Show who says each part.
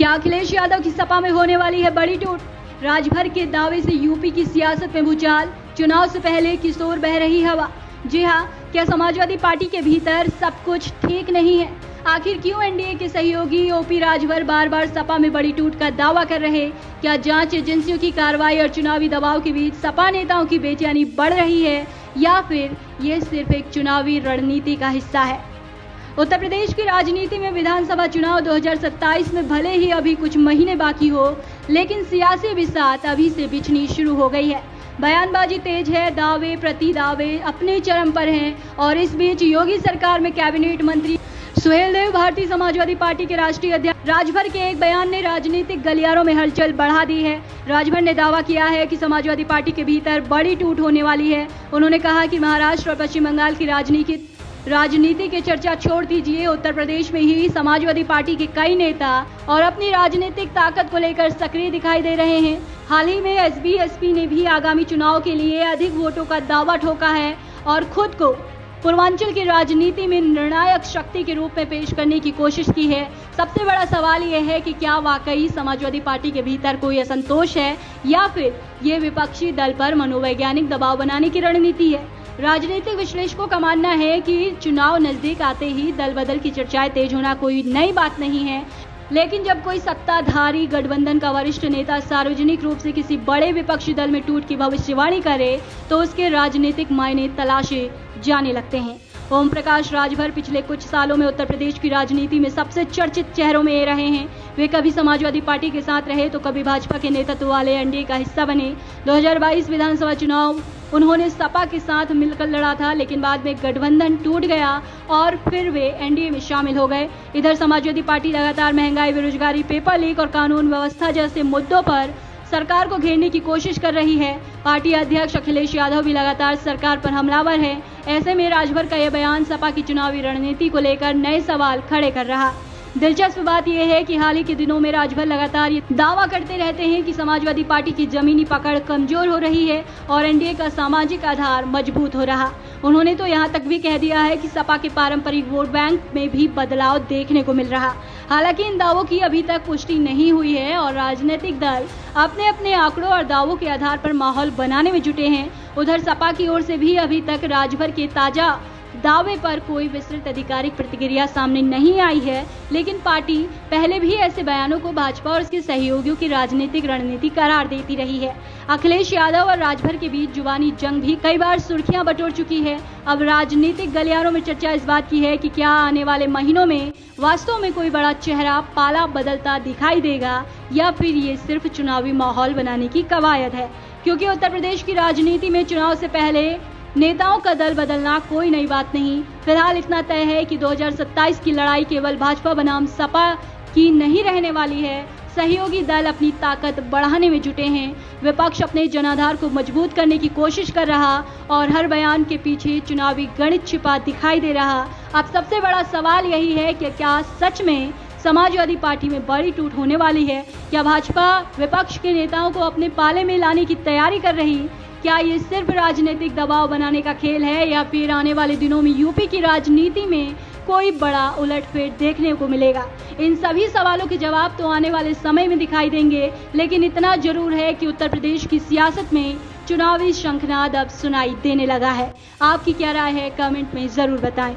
Speaker 1: क्या अखिलेश यादव की सपा में होने वाली है बड़ी टूट? राजभर के दावे से यूपी की सियासत में भूचाल, चुनाव से पहले किशोर बह रही हवा। जी हां, क्या समाजवादी पार्टी के भीतर सब कुछ ठीक नहीं है? आखिर क्यों एनडीए के सहयोगी ओपी राजभर बार बार सपा में बड़ी टूट का दावा कर रहे? क्या जांच एजेंसियों की कार्रवाई और चुनावी दबाव के बीच सपा नेताओं की बेचैनी बढ़ रही है, या फिर ये सिर्फ एक चुनावी रणनीति का हिस्सा है? उत्तर प्रदेश की राजनीति में विधानसभा चुनाव 2027 में भले ही अभी कुछ महीने बाकी हो, लेकिन सियासी बिसात अभी से बिछनी शुरू हो गई है। बयानबाजी तेज है, दावे प्रति दावे अपने चरम पर हैं, और इस बीच योगी सरकार में कैबिनेट मंत्री सुहेलदेव भारतीय समाजवादी पार्टी के राष्ट्रीय अध्यक्ष राजभर के एक बयान ने राजनीतिक गलियारों में हलचल बढ़ा दी है। राजभर ने दावा किया है कि समाजवादी पार्टी के भीतर बड़ी टूट होने वाली है। उन्होंने कहा कि महाराष्ट्र और पश्चिम बंगाल की राजनीति की चर्चा छोड़ दीजिए, उत्तर प्रदेश में ही समाजवादी पार्टी के कई नेता और अपनी राजनीतिक ताकत को लेकर सक्रिय दिखाई दे रहे हैं। हाल ही में एसबी-एसपी ने भी आगामी चुनाव के लिए अधिक वोटों का दावा ठोका है और खुद को पूर्वांचल की राजनीति में निर्णायक शक्ति के रूप में पेश करने की कोशिश की है। सबसे बड़ा सवाल यह है कि क्या वाकई समाजवादी पार्टी के भीतर कोई असंतोष है, या फिर ये विपक्षी दल पर मनोवैज्ञानिक दबाव बनाने की रणनीति है। राजनीतिक विश्लेषकों का मानना है कि चुनाव नजदीक आते ही दल बदल की चर्चाएं तेज होना कोई नई बात नहीं है, लेकिन जब कोई सत्ताधारी गठबंधन का वरिष्ठ नेता सार्वजनिक रूप से किसी बड़े विपक्षी दल में टूट की भविष्यवाणी करे, तो उसके राजनीतिक मायने तलाशे जाने लगते हैं। ओम प्रकाश राजभर पिछले कुछ सालों में उत्तर प्रदेश की राजनीति में सबसे चर्चित चेहरों में रहे हैं। वे कभी समाजवादी पार्टी के साथ रहे तो कभी भाजपा के नेतृत्व वाले एनडीए का हिस्सा बने। 2022 विधानसभा चुनाव उन्होंने सपा के साथ मिलकर लड़ा था, लेकिन बाद में गठबंधन टूट गया और फिर वे एनडीए में शामिल हो गए। इधर समाजवादी पार्टी लगातार महंगाई, बेरोजगारी, पेपर लीक और कानून व्यवस्था जैसे मुद्दों पर सरकार को घेरने की कोशिश कर रही है। पार्टी अध्यक्ष अखिलेश यादव भी लगातार सरकार पर हमलावर है। ऐसे में राजभर का यह बयान सपा की चुनावी रणनीति को लेकर नए सवाल खड़े कर रहा। दिलचस्प बात यह है कि हाल ही के दिनों में राजभर लगातार ये दावा करते रहते हैं कि समाजवादी पार्टी की जमीनी पकड़ कमजोर हो रही है और एनडीए का सामाजिक आधार मजबूत हो रहा। उन्होंने तो यहाँ तक भी कह दिया है कि सपा के पारंपरिक वोट बैंक में भी बदलाव देखने को मिल रहा। हालांकि इन दावों की अभी तक पुष्टि नहीं हुई है और राजनीतिक दल अपने अपने आंकड़ों और दावों के आधार पर माहौल बनाने में जुटे हैं। उधर सपा की ओर से भी अभी तक राजभर के ताजा दावे पर कोई विस्तृत आधिकारिक प्रतिक्रिया सामने नहीं आई है, लेकिन पार्टी पहले भी ऐसे बयानों को भाजपा और उसके सहयोगियों की राजनीतिक रणनीति करार देती रही है। अखिलेश यादव और राजभर के बीच जुबानी जंग भी कई बार सुर्खियां बटोर चुकी है। अब राजनीतिक गलियारों में चर्चा इस बात की है कि क्या आने वाले महीनों में वास्तव में कोई बड़ा चेहरा पाला बदलता दिखाई देगा, या फिर ये सिर्फ चुनावी माहौल बनाने की कवायद है। क्योंकि उत्तर प्रदेश की राजनीति में चुनाव से पहले नेताओं का दल बदलना कोई नई बात नहीं। फिलहाल इतना तय है कि 2027 की लड़ाई केवल भाजपा बनाम सपा की नहीं रहने वाली है। सहयोगी दल अपनी ताकत बढ़ाने में जुटे हैं। विपक्ष अपने जनाधार को मजबूत करने की कोशिश कर रहा और हर बयान के पीछे चुनावी गणित छिपा दिखाई दे रहा। अब सबसे बड़ा सवाल यही है कि क्या सच में समाजवादी पार्टी में बड़ी टूट होने वाली है? क्या भाजपा विपक्ष के नेताओं को अपने पाले में लाने की तैयारी कर रही? क्या ये सिर्फ राजनीतिक दबाव बनाने का खेल है, या फिर आने वाले दिनों में यूपी की राजनीति में कोई बड़ा उलटफेर देखने को मिलेगा? इन सभी सवालों के जवाब तो आने वाले समय में दिखाई देंगे, लेकिन इतना जरूर है कि उत्तर प्रदेश की सियासत में चुनावी शंखनाद अब सुनाई देने लगा है। आपकी क्या राय है, कमेंट में जरूर बताएं।